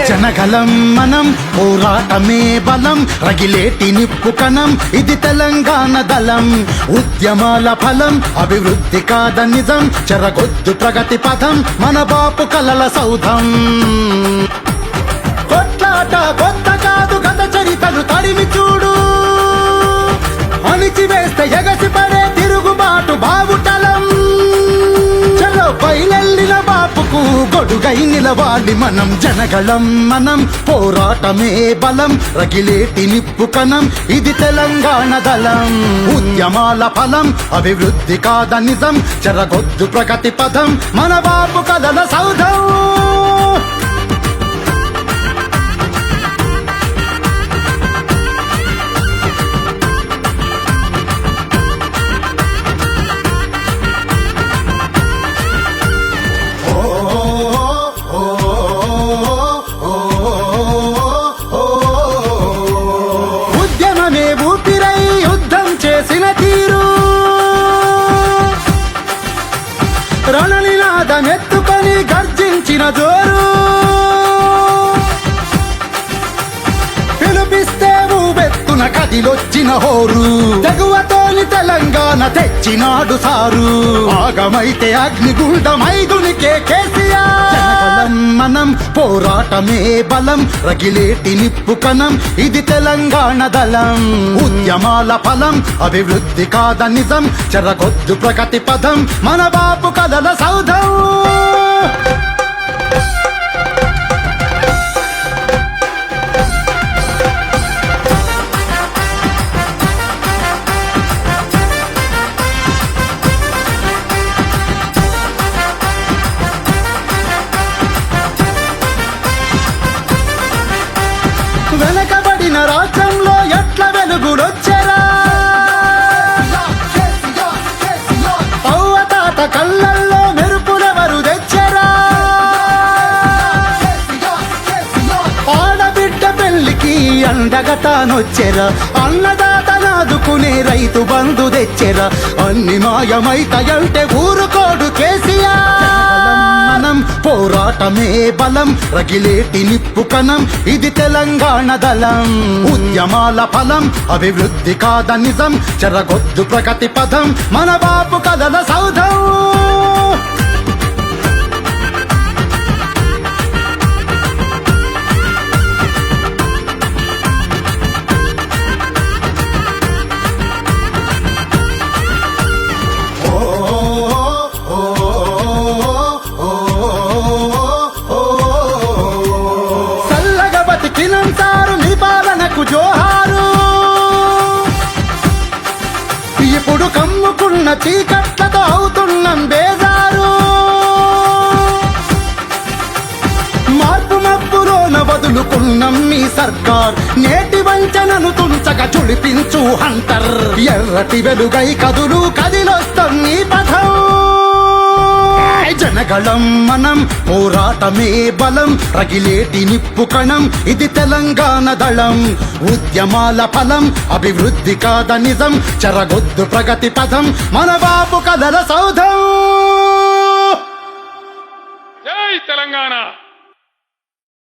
జనగలం మనం, పోరాటమే బలం, రగిలేటి నిప్పు కణం, ఇది తెలంగాణ దళం. ఉద్యమాల ఫలం, అభివృద్ధి కాద నిజం, చెరగొద్దు ప్రగతి పథం, మన బాపు కలల సౌధం. కొట్లాట కొత్త కాదు, గత చరితను తడిమి చూడు, అణిచివేస్తే ఎగసిపడే తిరుగుబాటు బావుటలం. చలో బయలెల్లిన బాపుకు గొడుగై నిలవాలి మనం. జనగళం మనం, పోరాటమే బలం, రగిలేటి నిప్పు కణం, ఇది తెలంగాణ దళం. ఉద్యమాల ఫలం, అభివృద్ధి కాద నిజం, చెరగొద్దు ప్రగతి పథం, మన బాపు కలల సౌధం. రణనినాదమెత్తుకొని గర్జించిన జోరు, పిలిపిస్తే ఊబెత్తున కదిలొచ్చిన హోరు, తెగువతోని తెలంగాణ తెచ్చినాడు సారు. ఆగమైతే అగ్నిగుండమైదునికే కేసీఆర్. జనగలం మనం, పోరాటమే బలం, రగిలేటి నిప్పు కణం, ఇది తెలంగాణ దళం. ఉద్యమాల ఫలం, అభివృద్ధి కాద నిజం, చెరగొద్దు ప్రగతి పథం, మన బాపు కలల సౌధం. వెనకబడిన రాష్ట్రంలో ఎట్ల వెలుగులొచ్చరా, పౌవతాత కళ్ళల్లో మెరుపులెవరు తెచ్చరా, ఆడబిడ్డ పెళ్లికి అండగా తానొచ్చెరా, అన్నదాతనాదుకునే రైతు బంధు తెచ్చెరా. అన్ని మాయమైతయంటే ఊరుకోడు కేసీఆర్. మనం, పోరాటమే బలం, రగిలేటి నిప్పు కణం, ఇది తెలంగాణ దళం. ఉద్యమాల ఫలం, అభివృద్ధి కాద నిజం, చెరగొద్దు ప్రగతి పథం, మన బాపు కలల సౌధం. జోహారు, ఇప్పుడు కమ్ముకున్న చీకట్లతో అవుతున్నాం బేజారు. మార్పు మబ్బులోన వదులుకున్నాం మీ సర్కార్, నేటి వంచనను తుంచగా చుడిపించు హంటర్. ఎర్రటి వెలుగై కదులు కదిలొస్తాం నీ పథం. జనగళం మనం, పోరాటమే బలం, రగిలేటి నిప్పు కణం, ఇది తెలంగాణ దళం. ఉద్యమాల ఫలం, అభివృద్ధి కాద నిజం, చెరగొద్దు ప్రగతి పథం, మన బాపు కలల సౌధం. జై తెలంగాణ.